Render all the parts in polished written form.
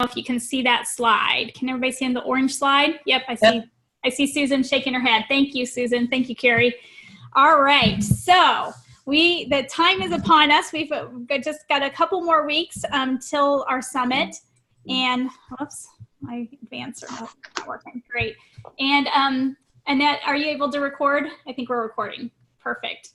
if you can see that slide. Can everybody see the orange slide? Yep, I see. Yep. I see Susan shaking her head. Thank you, Susan. Thank you, Carrie. All right, so the time is upon us. We've just got a couple more weeks till our summit. And whoops, my advancer not working. Great. And Annette, are you able to record? I think we're recording. Perfect.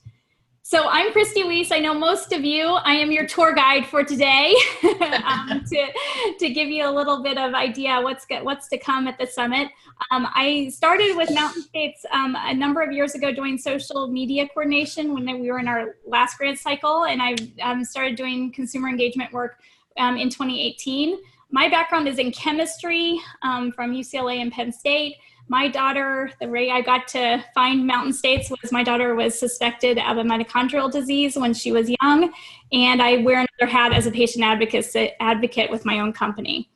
So I'm Kristi Wees. I know most of you. I am your tour guide for today to give you a little bit of idea what's to come at the summit. I started with Mountain States a number of years ago doing social media coordination when we were in our last grant cycle, and I started doing consumer engagement work in 2018. My background is in chemistry from UCLA and Penn State. My daughter, the way I got to find Mountain States was my daughter was suspected of a mitochondrial disease when she was young, and I wear another hat as a patient advocate with my own company.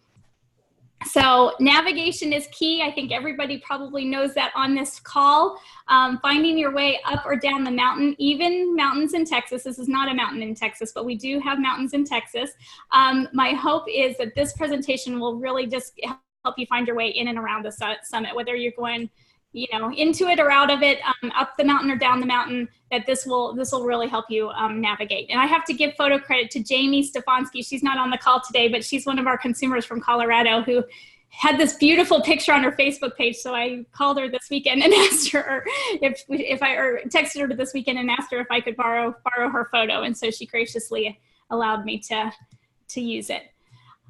So navigation is key. I think everybody probably knows that on this call. Finding your way up or down the mountain, even mountains in Texas. This is not a mountain in Texas, but we do have mountains in Texas. My hope is that this presentation will really just help you find your way in and around the summit, whether you're going, into it or out of it, up the mountain or down the mountain, that this will really help you navigate. And I have to give photo credit to Jamie Stefanski. She's not on the call today, but she's one of our consumers from Colorado who had this beautiful picture on her Facebook page. So I called her this weekend and asked her or texted her this weekend and asked her if I could borrow her photo. And so she graciously allowed me to use it.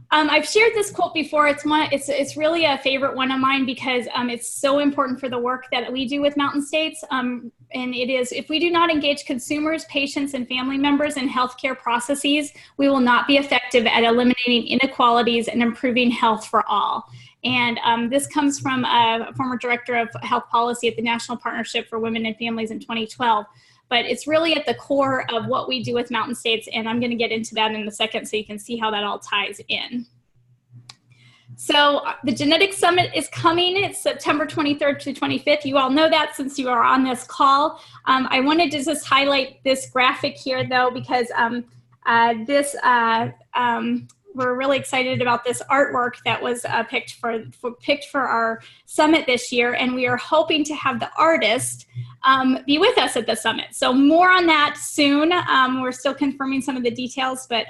I've shared this quote before. It's really a favorite one of mine because it's so important for the work that we do with Mountain States. And it is, if we do not engage consumers, patients, and family members in healthcare processes, we will not be effective at eliminating inequalities and improving health for all. And this comes from a former director of health policy at the National Partnership for Women and Families in 2012. But it's really at the core of what we do with Mountain States, and I'm going to get into that in a second so you can see how that all ties in. So the Genetics Summit is coming. It's September 23rd to 25th. You all know that since you are on this call. I wanted to just highlight this graphic here, though, because we're really excited about this artwork that was picked for our summit this year, and we are hoping to have the artist be with us at the summit. So more on that soon. We're still confirming some of the details, but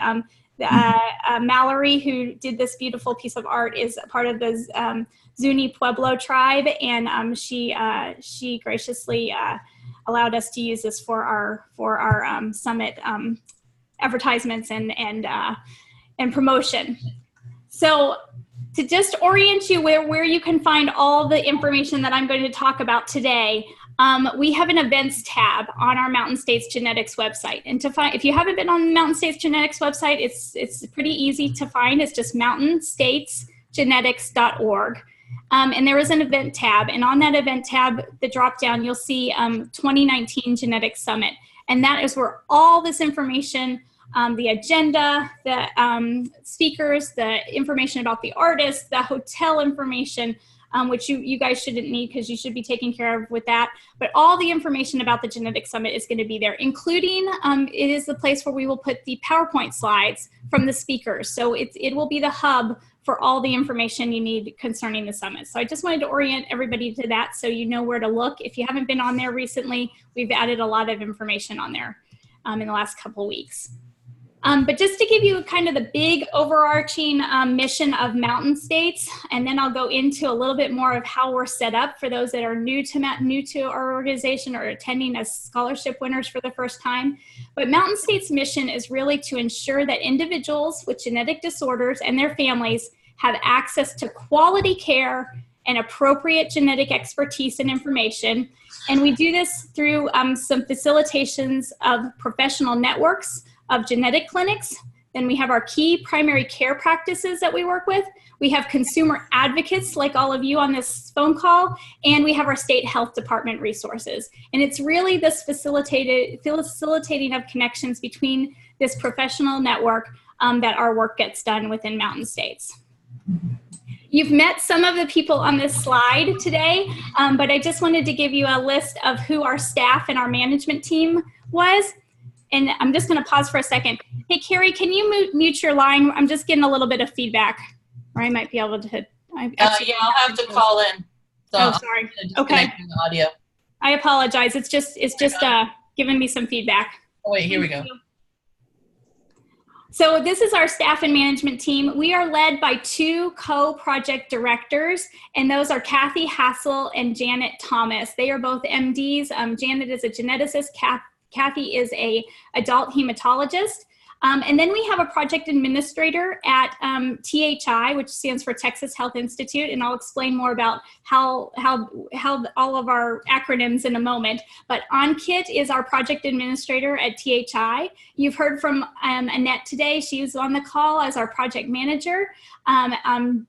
Mallory, who did this beautiful piece of art, is part of the Zuni Pueblo tribe, and she graciously allowed us to use this for our summit advertisements and promotion. So to just orient you where you can find all the information that I'm going to talk about today, we have an events tab on our Mountain States Genetics website. And if you haven't been on the Mountain States Genetics website, it's pretty easy to find. It's just mountainstatesgenetics.org. And there is an event tab. And on that event tab, the drop down, you'll see 2019 Genetics Summit. And that is where all this information, the agenda, the speakers, the information about the artists, the hotel information, which you guys shouldn't need because you should be taken care of with that. But all the information about the Genetics Summit is going to be there, including it is the place where we will put the PowerPoint slides from the speakers. So it will be the hub for all the information you need concerning the summit. So I just wanted to orient everybody to that so you know where to look. If you haven't been on there recently, we've added a lot of information on there in the last couple weeks. But just to give you kind of the big overarching mission of Mountain States, and then I'll go into a little bit more of how we're set up for those that are new to our organization or attending as scholarship winners for the first time. But Mountain States' mission is really to ensure that individuals with genetic disorders and their families have access to quality care and appropriate genetic expertise and information. And we do this through some facilitations of professional networks of genetic clinics. Then we have our key primary care practices that we work with. We have consumer advocates like all of you on this phone call, and we have our state health department resources. And it's really this facilitating of connections between this professional network that our work gets done within Mountain States. You've met some of the people on this slide today, but I just wanted to give you a list of who our staff and our management team was. And I'm just going to pause for a second. Hey, Carrie, can you mute your line? I'm just getting a little bit of feedback. or I might be able to. Yeah, I'll have to call in. So oh, sorry. Okay. The audio. I apologize. It's just giving me some feedback. Oh wait, here we go. So this is our staff and management team. We are led by 2 co-project directors, and those are Kathy Hassel and Janet Thomas. They are both MDs. Janet is a geneticist. Kathy is a adult hematologist. And then we have a project administrator at THI, which stands for Texas Health Institute, and I'll explain more about how all of our acronyms in a moment. But Ankit is our project administrator at THI. You've heard from Annette today. She's on the call as our project manager.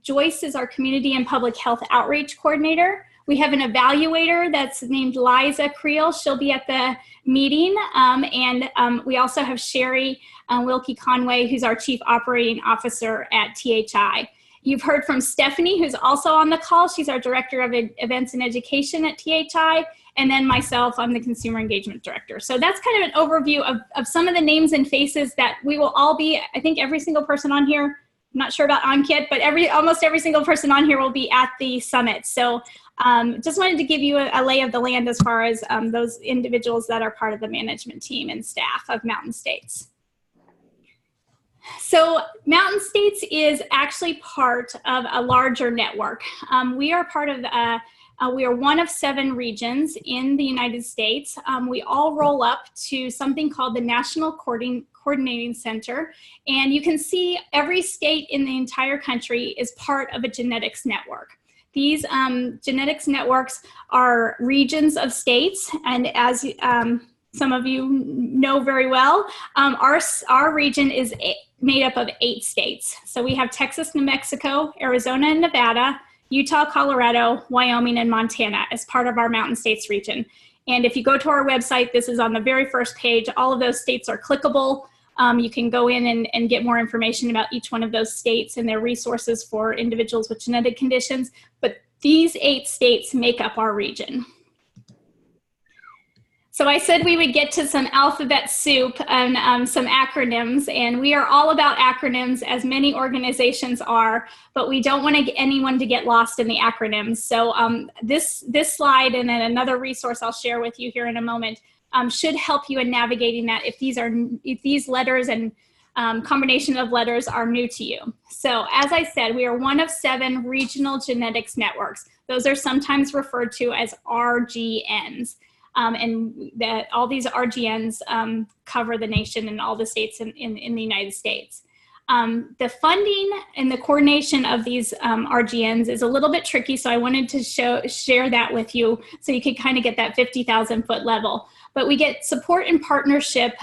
Joyce is our community and public health outreach coordinator. We have an evaluator that's named Liza Creel. She'll be at the meeting. We also have Sherry Wilkie Conway, who's our Chief Operating Officer at THI. You've heard from Stephanie, who's also on the call. She's our Director of Events and Education at THI. And then myself, I'm the Consumer Engagement Director. So that's kind of an overview of some of the names and faces that we will all be. I think every single person on here, I'm not sure about Ankit, but almost every single person on here will be at the summit. So just wanted to give you a lay of the land as far as those individuals that are part of the management team and staff of Mountain States. So Mountain States is actually part of a larger network. We are part of we are one of 7 regions in the United States. We all roll up to something called the National Coordinating Center. And you can see every state in the entire country is part of a genetics network. These genetics networks are regions of states. And as some of you know very well, our region is made up of 8 states. So we have Texas, New Mexico, Arizona, and Nevada, Utah, Colorado, Wyoming, and Montana as part of our Mountain States region. And if you go to our website, this is on the very first page. All of those states are clickable. You can go in and get more information about each one of those states and their resources for individuals with genetic conditions. But these 8 states make up our region. So I said we would get to some alphabet soup and some acronyms, and we are all about acronyms, as many organizations are, but we don't want anyone to get lost in the acronyms. So this slide and then another resource I'll share with you here in a moment should help you in navigating that if these letters and combination of letters are new to you. So as I said, we are one of 7 regional genetics networks. Those are sometimes referred to as RGNs. And that all these RGNs cover the nation and all the states in the United States. The funding and the coordination of these RGNs is a little bit tricky, so I wanted to share that with you so you could kind of get that 50,000 foot level. But we get support and partnership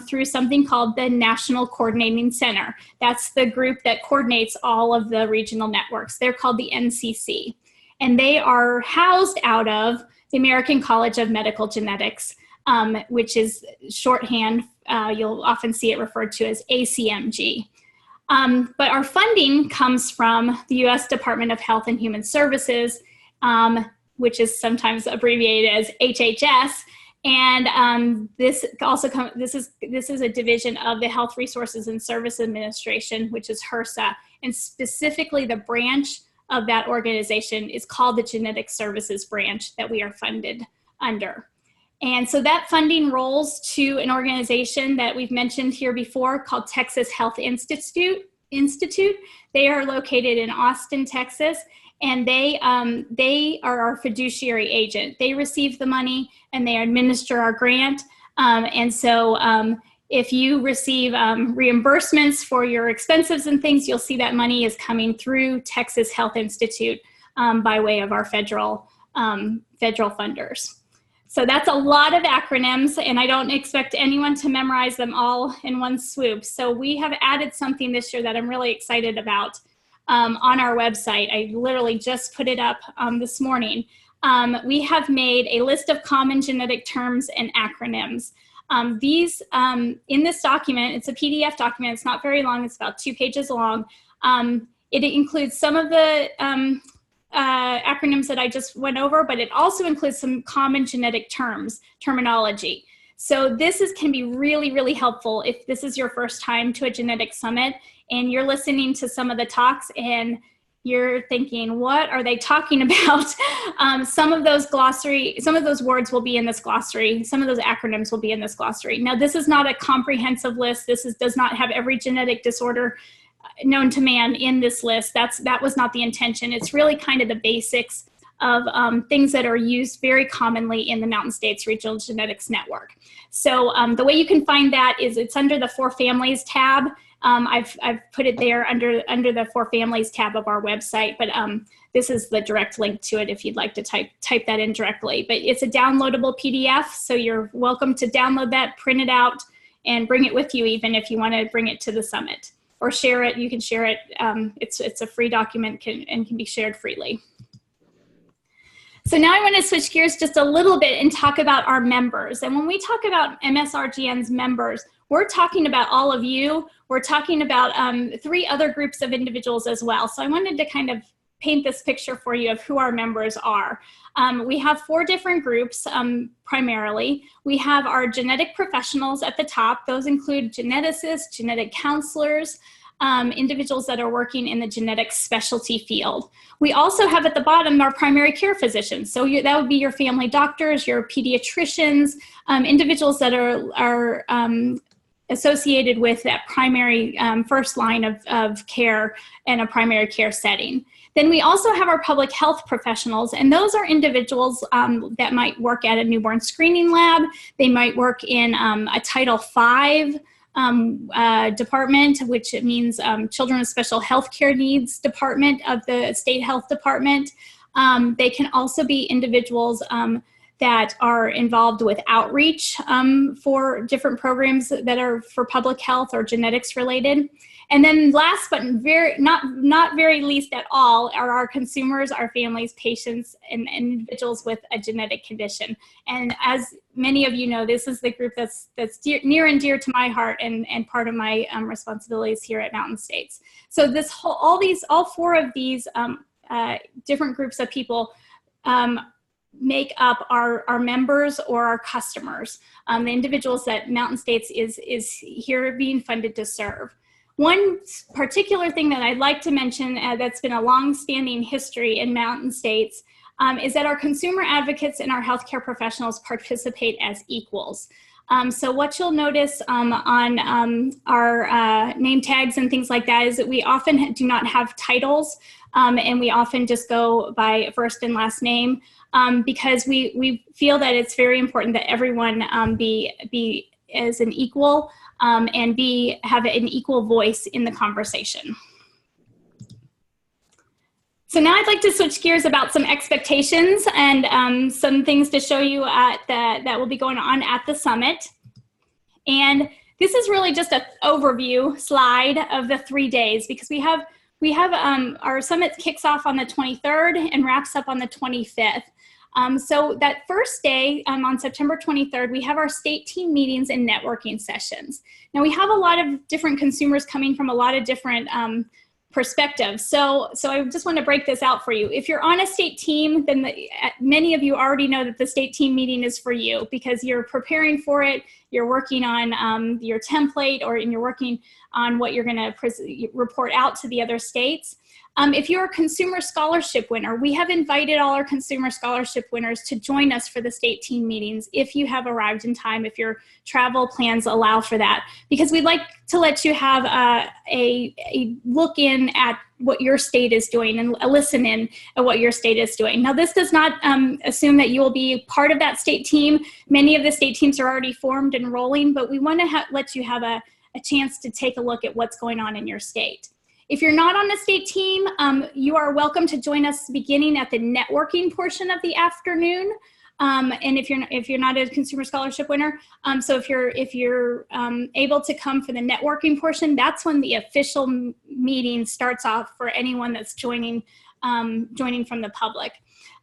through something called the National Coordinating Center. That's the group that coordinates all of the regional networks. They're called the NCC. And they are housed out of the American College of Medical Genetics, which is shorthand. You'll often see it referred to as ACMG. But our funding comes from the U.S. Department of Health and Human Services, which is sometimes abbreviated as HHS. And this is a division of the Health Resources and Service Administration, which is HRSA, and specifically the branch of that organization is called the Genetic Services Branch that we are funded under. And so that funding rolls to an organization that we've mentioned here before called Texas Health Institute. They are located in Austin, Texas, and they are our fiduciary agent. They receive the money and they administer our grant. If you receive reimbursements for your expenses and things, you'll see that money is coming through Texas Health Institute by way of our federal funders. So that's a lot of acronyms, and I don't expect anyone to memorize them all in one swoop. So we have added something this year that I'm really excited about on our website. I literally just put it up this morning. We have made a list of common genetic terms and acronyms. These, in this document, it's a PDF document, it's not very long, it's about 2 pages long. It includes some of the acronyms that I just went over, but it also includes some common genetic terminology. So this can be really, really helpful if this is your first time to a genetic summit and you're listening to some of the talks and you're thinking, what are they talking about? Some of those words will be in this glossary. Some of those acronyms will be in this glossary. Now, this is not a comprehensive list. Does not have every genetic disorder known to man in this list. That was not the intention. It's really kind of the basics of things that are used very commonly in the Mountain States Regional Genetics Network. So the way you can find that is it's under the For Families tab. I've put it there under the For Families tab of our website, but this is the direct link to it if you'd like to type that in directly. But it's a downloadable PDF, so you're welcome to download that, print it out, and bring it with you even if you want to bring it to the summit. Or share it, you can share it. It's a free document and can be shared freely. So now I want to switch gears just a little bit and talk about our members. And when we talk about MSRGN's members, we're talking about all of you. We're talking about 3 other groups of individuals as well. So I wanted to kind of paint this picture for you of who our members are. We have 4 different groups primarily. We have our genetic professionals at the top. Those include geneticists, genetic counselors, individuals that are working in the genetic specialty field. We also have at the bottom our primary care physicians. So that would be your family doctors, your pediatricians, individuals that are associated with that primary first line of care in a primary care setting. Then we also have our public health professionals, and those are individuals that might work at a newborn screening lab. They might work in a Title V department, which means Children with Special Health Care Needs department of the State Health Department. They can also be individuals that are involved with outreach for different programs that are for public health or genetics related. And then last but not very least at all are our consumers, our families, patients, and individuals with a genetic condition. And as many of you know, this is the group that's near and dear to my heart and part of my responsibilities here at Mountain States. So all 4 of these different groups of people make up our members or our customers, the individuals that Mountain States is here being funded to serve. One particular thing that I'd like to mention that's been a long-standing history in Mountain States is that our consumer advocates and our healthcare professionals participate as equals. So what you'll notice on our name tags and things like that is that we often do not have titles, and we often just go by first and last name because we feel that it's very important that everyone be as an equal and have an equal voice in the conversation. So now I'd like to switch gears about some expectations and some things to show you that will be going on at the summit. And this is really just an overview slide of the 3 days because we have our summit kicks off on the 23rd and wraps up on the 25th. So that first day on September 23rd, we have our state team meetings and networking sessions. Now we have a lot of different consumers coming from a lot of different perspectives. So I just want to break this out for you. If you're on a state team, then many of you already know that the state team meeting is for you because you're preparing for it, you're working on your template, and you're working on what you're going to report out to the other states. If you're a consumer scholarship winner, we have invited all our consumer scholarship winners to join us for the state team meetings if you have arrived in time, if your travel plans allow for that, because we'd like to let you have a look in at what your state is doing and a listen in at what your state is doing. Now, this does not assume that you will be part of that state team. Many of the state teams are already formed and rolling, but we want to let you have a chance to take a look at what's going on in your state. If you're not on the state team, you are welcome to join us beginning at the networking portion of the afternoon. And if you're not a consumer scholarship winner, so if you're able to come for the networking portion, that's when the official meeting starts off for anyone that's joining from the public.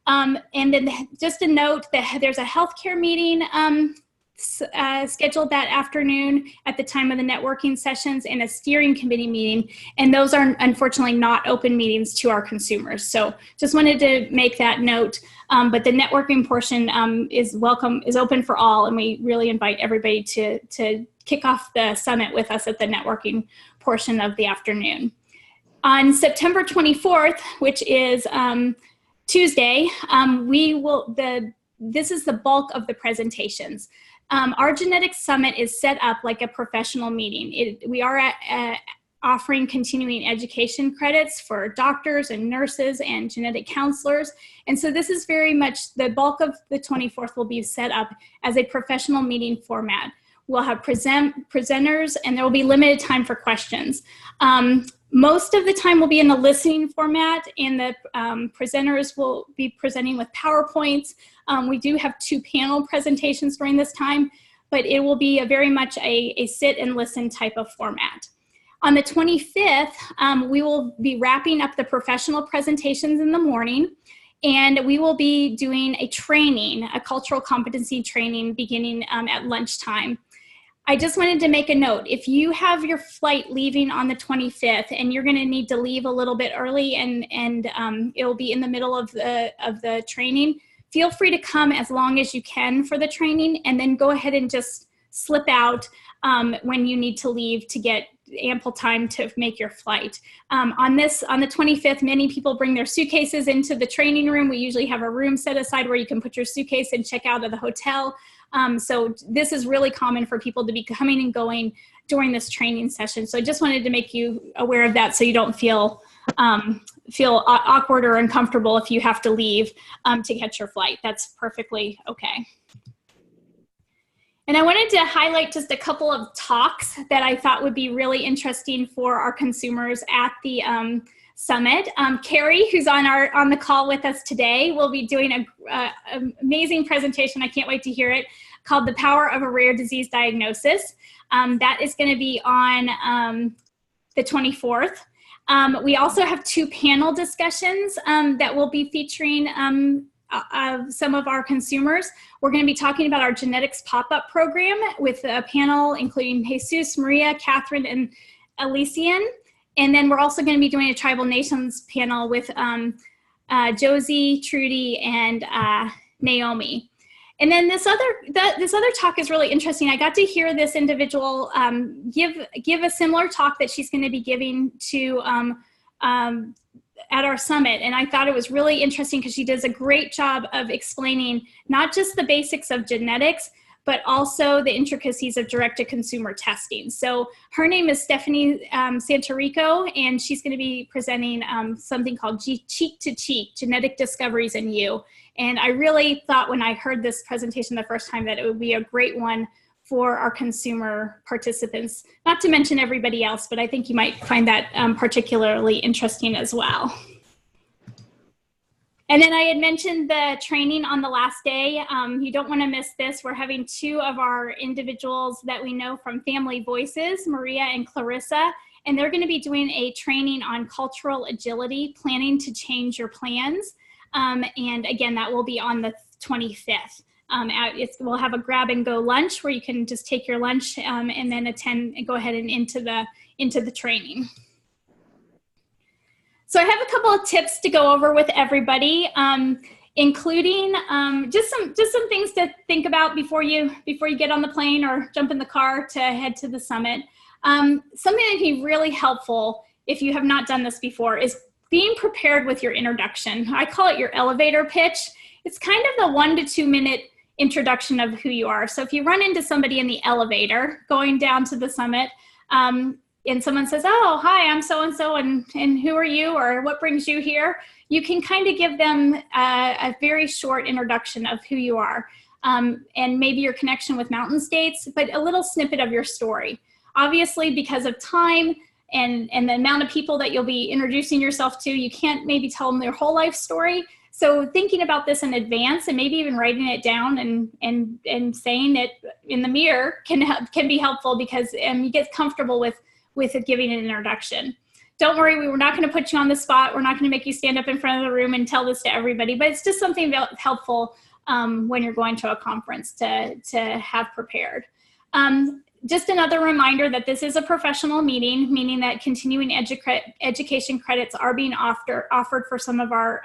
And then just a note that there's a healthcare meeting scheduled that afternoon at the time of the networking sessions and a steering committee meeting. And those are unfortunately not open meetings to our consumers. So just wanted to make that note. But the networking portion is open for all. And we really invite everybody to kick off the summit with us at the networking portion of the afternoon. On September 24th, which is Tuesday, this is the bulk of the presentations. Our genetics summit is set up like a professional meeting. We are offering continuing education credits for doctors and nurses and genetic counselors. And so this is very much, the bulk of the 24th will be set up as a professional meeting format. We'll have presenters, and there will be limited time for questions. Most of the time will be in the listening format, and the presenters will be presenting with PowerPoints. We do have 2 panel presentations during this time, but it will be very much a sit and listen type of format. On the 25th, we will be wrapping up the professional presentations in the morning, and we will be doing a training, a cultural competency training beginning at lunchtime. I just wanted to make a note. If you have your flight leaving on the 25th and you're gonna need to leave a little bit early and it'll be in the middle of the training, feel free to come as long as you can for the training, and then go ahead and just slip out when you need to leave to get ample time to make your flight. On the 25th, many people bring their suitcases into the training room. We usually have a room set aside where you can put your suitcase and check out of the hotel. So this is really common for people to be coming and going during this training session. So I just wanted to make you aware of that so you don't feel awkward or uncomfortable if you have to leave to catch your flight. That's perfectly okay. And I wanted to highlight just a couple of talks that I thought would be really interesting for our consumers at the summit. Carrie, who's on the call with us today, will be doing an amazing presentation. I can't wait to hear it, called The Power of a Rare Disease Diagnosis. That is going to be on the 24th. We also have 2 panel discussions that will be featuring some of our consumers. We're going to be talking about our genetics pop-up program with a panel including Jesus, Maria, Catherine, and Elysian. And then we're also going to be doing a Tribal Nations panel with Josie, Trudy, and Naomi. And then this other talk is really interesting. I got to hear this individual give a similar talk that she's going to be giving to at our summit. And I thought it was really interesting because she does a great job of explaining not just the basics of genetics, but also the intricacies of direct-to-consumer testing. So her name is Stephanie Santarico, and she's going to be presenting something called Cheek to Cheek, Genetic Discoveries in You. And I really thought when I heard this presentation the first time that it would be a great one for our consumer participants, not to mention everybody else, but I think you might find that particularly interesting as well. And then I had mentioned the training on the last day. You don't want to miss this. We're having 2 of our individuals that we know from Family Voices, Maria and Clarissa, and they're going to be doing a training on cultural agility, planning to change your plans. And again, that will be on the 25th. We'll have a grab and go lunch where you can just take your lunch and then attend and go ahead and into the training. So I have a couple of tips to go over with everybody, including just some things to think about before you get on the plane or jump in the car to head to the summit. Something that would be really helpful if you have not done this before is being prepared with your introduction. I call it your elevator pitch. It's kind of the 1 to 2 minute introduction of who you are. So if you run into somebody in the elevator going down to the summit, and someone says, oh, hi, I'm so-and-so, and who are you, or what brings you here? You can kind of give them a very short introduction of who you are, and maybe your connection with Mountain States, but a little snippet of your story. Obviously, because of time and the amount of people that you'll be introducing yourself to, you can't maybe tell them their whole life story. So thinking about this in advance and maybe even writing it down and saying it in the mirror can be helpful, because you get comfortable with giving an introduction. Don't worry, we're not going to put you on the spot. We're not going to make you stand up in front of the room and tell this to everybody, but it's just something helpful when you're going to a conference to have prepared. Just another reminder that this is a professional meeting, meaning that continuing education credits are being offered for some of our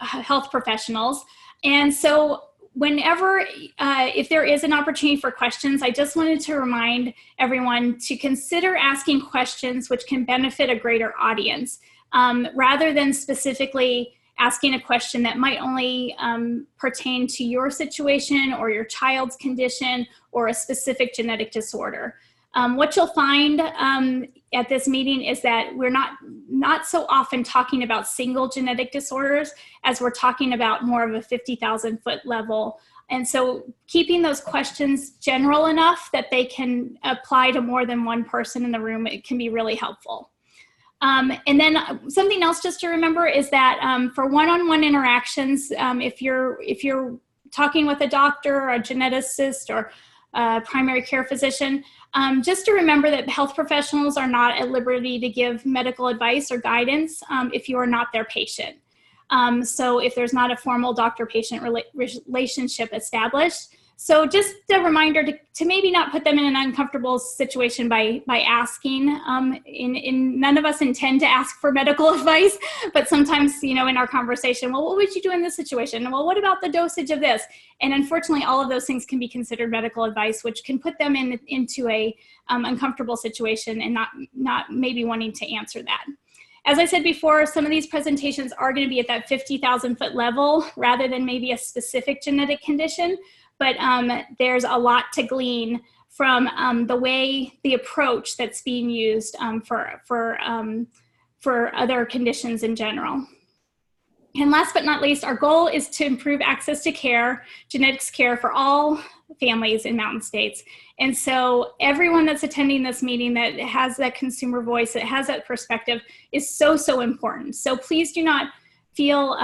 health professionals. And so whenever, if there is an opportunity for questions, I just wanted to remind everyone to consider asking questions which can benefit a greater audience, rather than specifically asking a question that might only pertain to your situation or your child's condition or a specific genetic disorder. What you'll find at this meeting is that we're not so often talking about single genetic disorders as we're talking about more of a 50,000 foot level. And so keeping those questions general enough that they can apply to more than one person in the room, it can be really helpful. And then something else just to remember is that for one-on-one interactions, if you're talking with a doctor or a geneticist or a primary care physician, just to remember that health professionals are not at liberty to give medical advice or guidance if you are not their patient. So if there's not a formal doctor-patient relationship established. So just a reminder to maybe not put them in an uncomfortable situation by asking. None of us intend to ask for medical advice, but sometimes, in our conversation, well, what would you do in this situation? Well, what about the dosage of this? And unfortunately, all of those things can be considered medical advice, which can put them into a uncomfortable situation and not maybe wanting to answer that. As I said before, some of these presentations are going to be at that 50,000 foot level rather than maybe a specific genetic condition. But there's a lot to glean from the approach that's being used for other conditions in general. And last but not least, our goal is to improve access to care, genetics care for all families in Mountain States. And so everyone that's attending this meeting that has that consumer voice, that has that perspective is so, so important. So please do not feel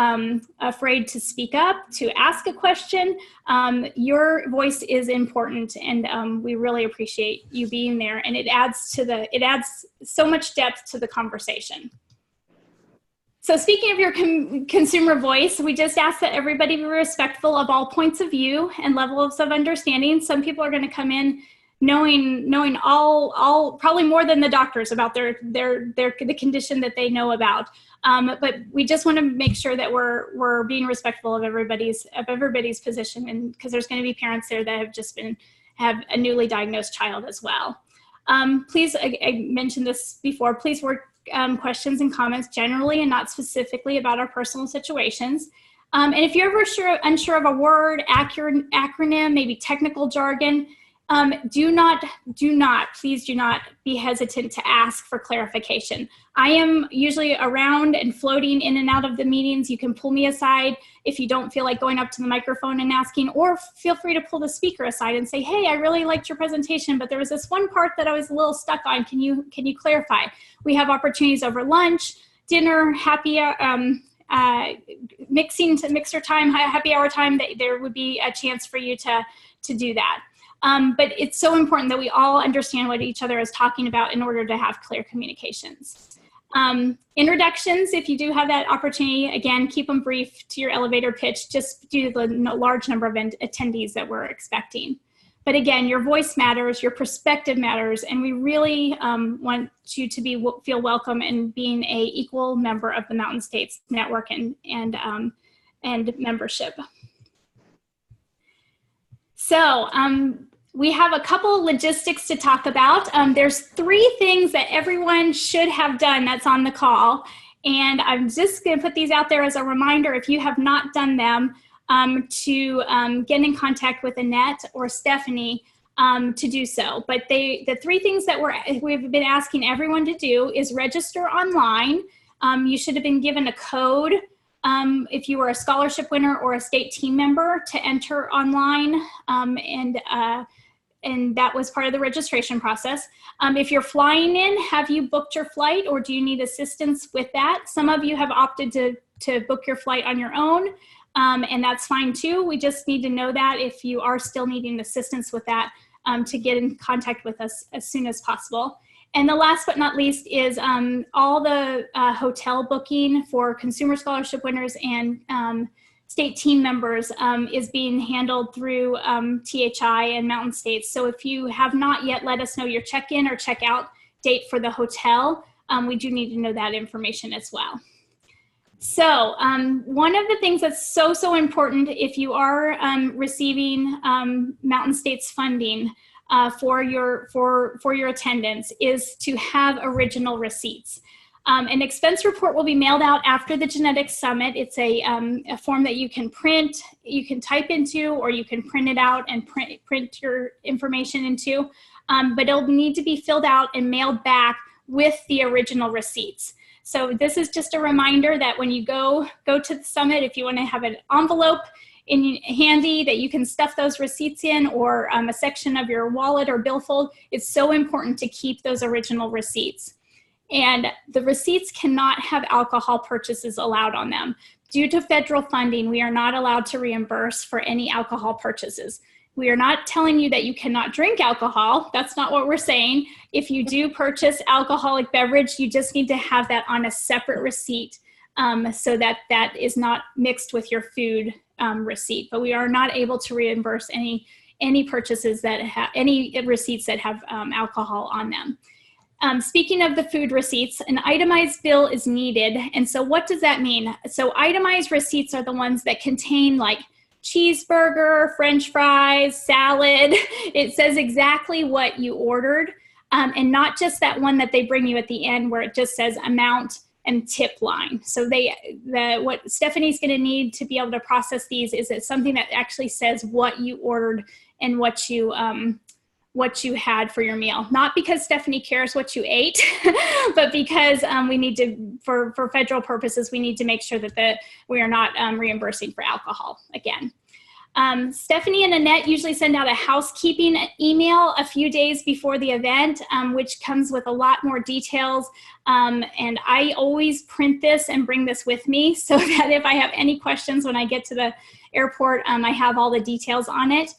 afraid to speak up, to ask a question. Your voice is important, and we really appreciate you being there. And it adds so much depth to the conversation. So speaking of your consumer voice, we just ask that everybody be respectful of all points of view and levels of understanding. Some people are going to come in knowing all probably more than the doctors about the condition that they know about. But we just want to make sure that we're being respectful of everybody's position, and because there's going to be parents there that have a newly diagnosed child as well. Please, I mentioned this before, please work questions and comments generally and not specifically about our personal situations. And if you're ever unsure of a word, acronym, maybe technical jargon, please do not be hesitant to ask for clarification. I am usually around and floating in and out of the meetings. You can pull me aside if you don't feel like going up to the microphone and asking, or feel free to pull the speaker aside and say, hey, I really liked your presentation, but there was this one part that I was a little stuck on. Can you clarify? We have opportunities over lunch, dinner, mixer time, happy hour time, that there would be a chance for you to do that. But it's so important that we all understand what each other is talking about in order to have clear communications. Introductions, if you do have that opportunity, again, keep them brief to your elevator pitch, just due to the large number of attendees that we're expecting. But again, your voice matters, your perspective matters, and we really want you to feel welcome in being an equal member of the Mountain States Network and membership. So we have a couple logistics to talk about. There's 3 things that everyone should have done that's on the call. And I'm just going to put these out there as a reminder, if you have not done them, to get in contact with Annette or Stephanie to do so. But the 3 things that we've been asking everyone to do is register online. You should have been given a code if you were a scholarship winner or a state team member to enter online, and that was part of the registration process. If you're flying in, have you booked your flight, or do you need assistance with that? Some of you have opted to book your flight on your own, and that's fine too. We just need to know that if you are still needing assistance with that, to get in contact with us as soon as possible. And the last but not least is all the hotel booking for consumer scholarship winners and state team members is being handled through THI and Mountain States. So if you have not yet let us know your check-in or check-out date for the hotel, we do need to know that information as well. So one of the things that's so important if you are receiving Mountain States funding for your attendance is to have original receipts. An expense report will be mailed out after the Genetics Summit. It's a form that you can print, you can type into, or you can print it out and print your information into. But it'll need to be filled out and mailed back with the original receipts. So this is just a reminder that when you go to the summit, if you want to have an envelope handy that you can stuff those receipts in, or a section of your wallet or billfold, it's so important to keep those original receipts. And the receipts cannot have alcohol purchases allowed on them. Due to federal funding, we are not allowed to reimburse for any alcohol purchases. We are not telling you that you cannot drink alcohol. That's not what we're saying. If you do purchase alcoholic beverage, you just need to have that on a separate receipt so that that is not mixed with your food receipt. But we are not able to reimburse any purchases that have any receipts that have alcohol on them. Speaking of the food receipts, an itemized bill is needed. And so what does that mean? So itemized receipts are the ones that contain like cheeseburger, French fries, salad. It says exactly what you ordered, and not just that one that they bring you at the end where it just says amount and tip line. So what Stephanie's going to need to be able to process these is it's something that actually says what you ordered and what you had for your meal. Not because Stephanie cares what you ate, but because we need to, for federal purposes, we need to make sure that we are not reimbursing for alcohol again. Stephanie and Annette usually send out a housekeeping email a few days before the event, which comes with a lot more details. And I always print this and bring this with me so that if I have any questions when I get to the airport, I have all the details on it.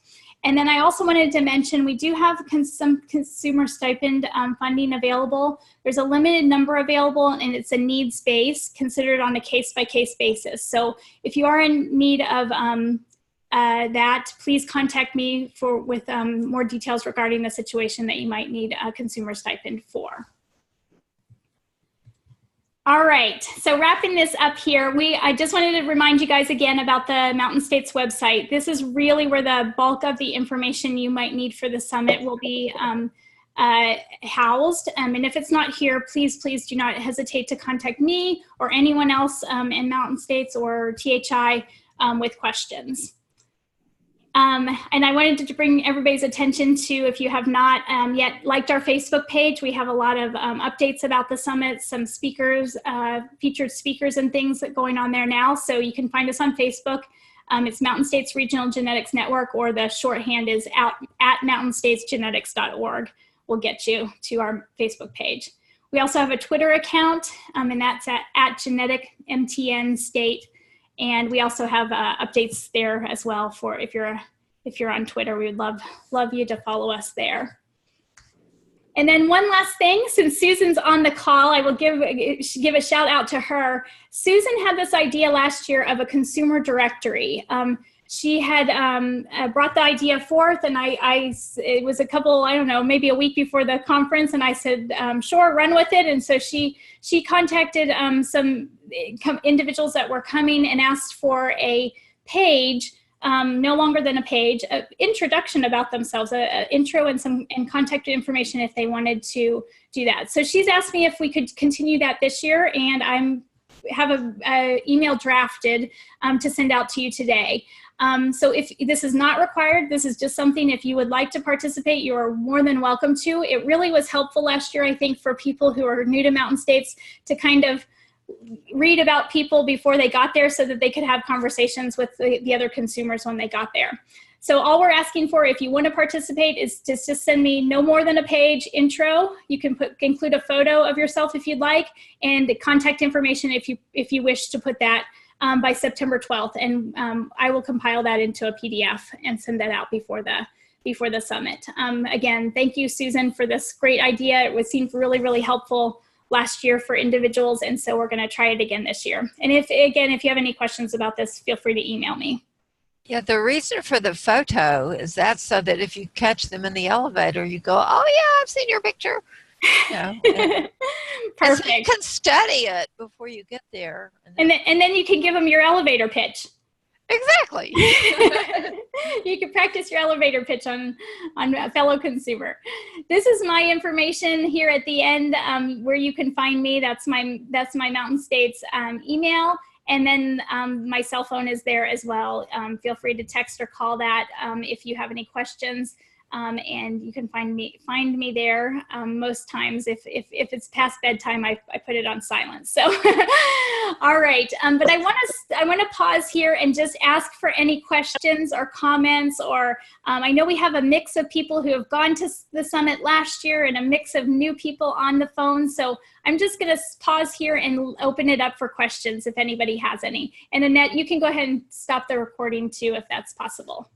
And then I also wanted to mention we do have some consumer stipend funding available. There's a limited number available, and it's a needs-based, considered on a case-by-case basis. So if you are in need of that, please contact me with more details regarding the situation that you might need a consumer stipend for. All right, so wrapping this up here, I just wanted to remind you guys again about the Mountain States website. This is really where the bulk of the information you might need for the summit will be housed. And if it's not here, please do not hesitate to contact me or anyone else in Mountain States or THI with questions. And I wanted to bring everybody's attention to, if you have not yet liked our Facebook page, we have a lot of updates about the summit, some speakers, featured speakers and things that going on there now. So you can find us on Facebook. It's Mountain States Regional Genetics Network, or the shorthand is at mountainstatesgenetics.org. Will get you to our Facebook page. We also have a Twitter account, and that's at Genetic MTN State. And we also have updates there as well for if you're on Twitter. We would love you to follow us there. And then one last thing, since Susan's on the call, I will give a shout out to her. Susan had this idea last year of a consumer directory. She had brought the idea forth, and it was a couple, I don't know, maybe a week before the conference, and I said, sure, run with it. And so she contacted some individuals that were coming and asked for a page, no longer than a page, an introduction about themselves, an intro and contact information if they wanted to do that. So she's asked me if we could continue that this year, and I have an email drafted to send out to you today. So if this is not required, this is just something, if you would like to participate, you are more than welcome to. It really was helpful last year, I think, for people who are new to Mountain States to kind of read about people before they got there so that they could have conversations with the other consumers when they got there. So all we're asking for, if you want to participate, is to just send me no more than a page intro. You can include a photo of yourself if you'd like, and contact information if you wish to put that by September 12th. And I will compile that into a PDF and send that out before the summit. Again, thank you, Susan, for this great idea. It seemed really, really helpful last year for individuals, and so we're going to try it again this year. And if you have any questions about this, feel free to email me. Yeah, the reason for the photo is that so that if you catch them in the elevator, you go, oh yeah, I've seen your picture. Yeah. Perfect. You can study it before you get there. And then you can give them your elevator pitch. Exactly. You can practice your elevator pitch on a fellow consumer. This is my information here at the end, where you can find me. That's my Mountain States email. And then my cell phone is there as well. Feel free to text or call that if you have any questions. And you can find me there. Most times, if it's past bedtime, I put it on silent. So, all right. But I want to pause here and just ask for any questions or comments. Or I know we have a mix of people who have gone to the summit last year and a mix of new people on the phone. So I'm just going to pause here and open it up for questions if anybody has any. And Annette, you can go ahead and stop the recording too if that's possible.